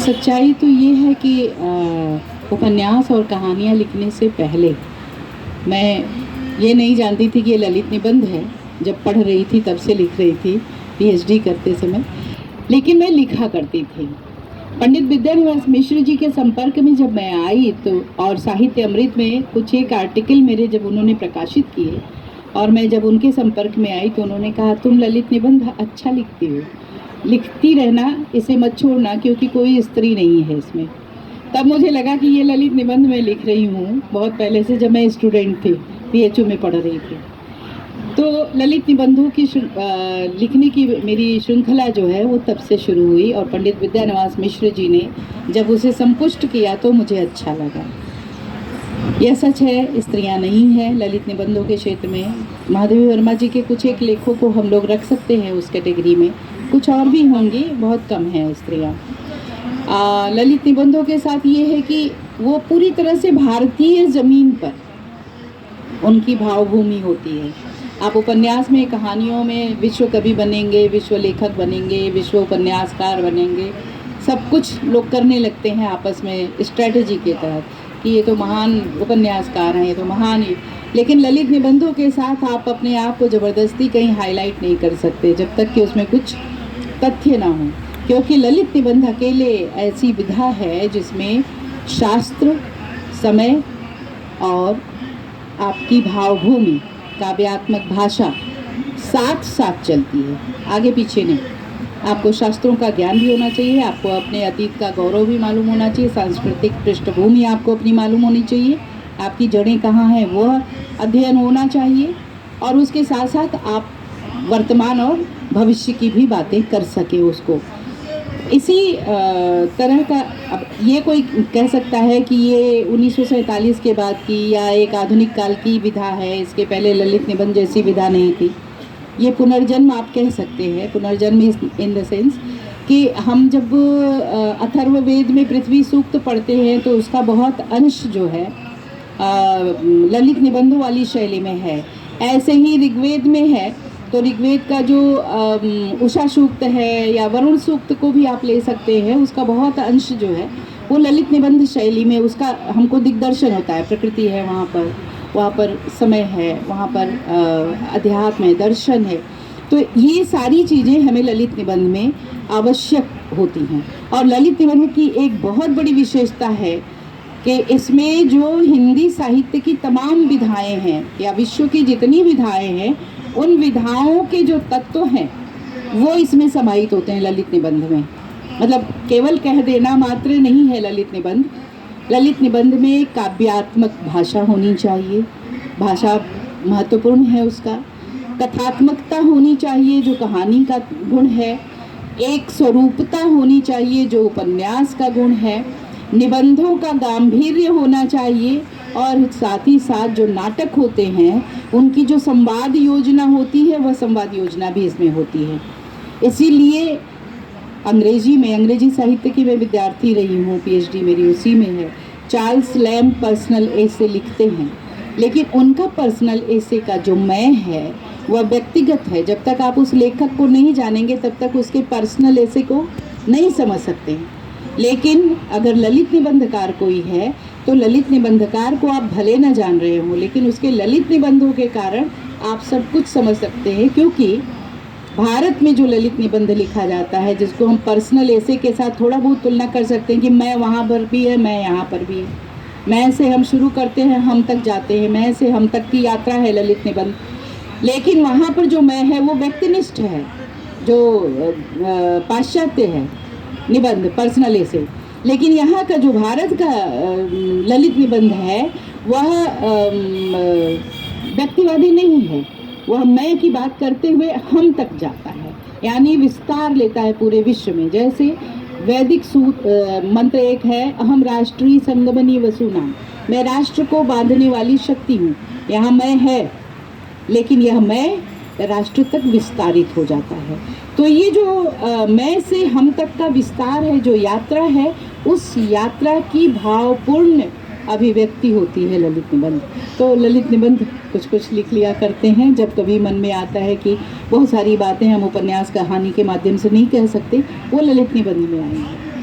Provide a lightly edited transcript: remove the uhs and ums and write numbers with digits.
सच्चाई तो ये है कि उपन्यास और कहानियाँ लिखने से पहले मैं ये नहीं जानती थी कि ये ललित निबंध है। जब पढ़ रही थी तब से लिख रही थी, पीएचडी करते समय। लेकिन मैं लिखा करती थी। पंडित विद्यानिवास मिश्र जी के संपर्क में जब मैं आई तो, और साहित्य अमृत में कुछ एक आर्टिकल मेरे जब उन्होंने प्रकाशित किए और मैं जब उनके संपर्क में आई तो उन्होंने कहा, तुम ललित निबंध अच्छा लिखती हो, लिखती रहना, इसे मत छोड़ना, क्योंकि कोई स्त्री नहीं है इसमें। तब मुझे लगा कि ये ललित निबंध मैं लिख रही हूँ बहुत पहले से, जब मैं स्टूडेंट थी, पीएचयू में पढ़ रही थी। तो ललित निबंधों की लिखने की मेरी श्रृंखला जो है वो तब से शुरू हुई और पंडित विद्यानिवास मिश्र जी ने जब उसे संपुष्ट किया तो मुझे अच्छा लगा। यह सच है, स्त्रियां नहीं हैं ललित निबंधों के क्षेत्र में। महादेवी वर्मा जी के कुछ एक लेखों को हम लोग रख सकते हैं उस कैटेगरी में, कुछ और भी होंगी, बहुत कम हैं स्त्रियां। ललित निबंधों के साथ ये है कि वो पूरी तरह से भारतीय ज़मीन पर उनकी भावभूमि होती है। आप उपन्यास में, कहानियों में विश्व कवि बनेंगे, विश्व लेखक बनेंगे, विश्व उपन्यासकार बनेंगे, सब कुछ लोग करने लगते हैं आपस में स्ट्रेटजी के तहत कि ये तो महान उपन्यासकार हैं, ये तो महान। लेकिन ललित निबंधों के साथ आप अपने आप को ज़बरदस्ती कहीं हाईलाइट नहीं कर सकते जब तक कि उसमें कुछ तथ्य ना हो, क्योंकि ललित निबंध अकेले ऐसी विधा है जिसमें शास्त्र, समय और आपकी भावभूमि, काव्यात्मक भाषा साथ साथ चलती है, आगे पीछे नहीं। आपको शास्त्रों का ज्ञान भी होना चाहिए, आपको अपने अतीत का गौरव भी मालूम होना चाहिए, सांस्कृतिक पृष्ठभूमि आपको अपनी मालूम होनी चाहिए, आपकी जड़ें कहाँ हैं वह अध्ययन होना चाहिए, और उसके साथ साथ आप वर्तमान और भविष्य की भी बातें कर सके उसको। इसी तरह का, अब ये कोई कह सकता है कि ये 1947 के बाद की या एक आधुनिक काल की विधा है, इसके पहले ललित निबंध जैसी विधा नहीं थी। ये पुनर्जन्म आप कह सकते हैं, पुनर्जन्म इन द सेंस कि हम जब अथर्ववेद में पृथ्वी सूक्त पढ़ते हैं तो उसका बहुत अंश जो है ललित निबंधों वाली शैली में है। ऐसे ही ऋग्वेद में है तो ऋग्वेद का जो उषा सूक्त है या वरुण सूक्त को भी आप ले सकते हैं, उसका बहुत अंश जो है वो ललित निबंध शैली में, उसका हमको दिग्दर्शन होता है। प्रकृति है वहाँ पर समय है, वहाँ पर अध्यात्म है, दर्शन है। तो ये सारी चीज़ें हमें ललित निबंध में आवश्यक होती हैं। और ललित निबंध की एक बहुत बड़ी विशेषता है कि इसमें जो हिंदी साहित्य की तमाम विधाएँ हैं या विश्व की जितनी विधाएँ हैं, उन विधाओं के जो तत्व हैं वो इसमें समाहित होते हैं ललित निबंध में। मतलब केवल कह देना मात्र नहीं है ललित निबंध। ललित निबंध में काव्यात्मक भाषा होनी चाहिए, भाषा महत्वपूर्ण है उसका। कथात्मकता होनी चाहिए जो कहानी का गुण है। एक स्वरूपता होनी चाहिए जो उपन्यास का गुण है। निबंधों का गांभीर्य होना चाहिए और साथ ही साथ जो नाटक होते हैं उनकी जो संवाद योजना होती है वह संवाद योजना भी इसमें होती है। इसीलिए अंग्रेजी साहित्य की मैं विद्यार्थी रही हूँ, पीएचडी मेरी उसी में है। चार्ल्स लैम्ब पर्सनल एसे लिखते हैं, लेकिन उनका पर्सनल एसे का जो मैं है वह व्यक्तिगत है। जब तक आप उस लेखक को नहीं जानेंगे तब तक उसके पर्सनल एसे को नहीं समझ सकते हैं। लेकिन अगर ललित निबंधकार कोई है तो ललित निबंधकार को आप भले न जान रहे हो, लेकिन उसके ललित निबंधों के कारण आप सब कुछ समझ सकते हैं। क्योंकि भारत में जो ललित निबंध लिखा जाता है, जिसको हम पर्सनल एसे के साथ थोड़ा बहुत तुलना कर सकते हैं कि मैं वहाँ पर भी है, मैं यहाँ पर भी है, मैं से हम शुरू करते हैं, हम तक जाते हैं, मैं से हम तक की यात्रा है ललित निबंध। लेकिन वहाँ पर जो मैं है वो व्यक्तिनिष्ठ है, जो पाश्चात्य है निबंध, पर्सनल एसे। लेकिन यहाँ का जो भारत का ललित निबंध है वह व्यक्तिवादी नहीं है, वह मैं की बात करते हुए हम तक जाता है, यानी विस्तार लेता है पूरे विश्व में। जैसे वैदिक मंत्र एक है, अहम राष्ट्रीय संगमनी वसुनाम, मैं राष्ट्र को बांधने वाली शक्ति हूँ। यहाँ मैं है, लेकिन यह मैं राष्ट्र तक विस्तारित हो जाता है। तो ये जो मैं से हम तक का विस्तार है, जो यात्रा है, उस यात्रा की भावपूर्ण अभिव्यक्ति होती है ललित निबंध। तो ललित निबंध कुछ कुछ लिख लिया करते हैं जब कभी मन में आता है कि बहुत सारी बातें हम उपन्यास कहानी के माध्यम से नहीं कह सकते, वो ललित निबंध में आएंगे।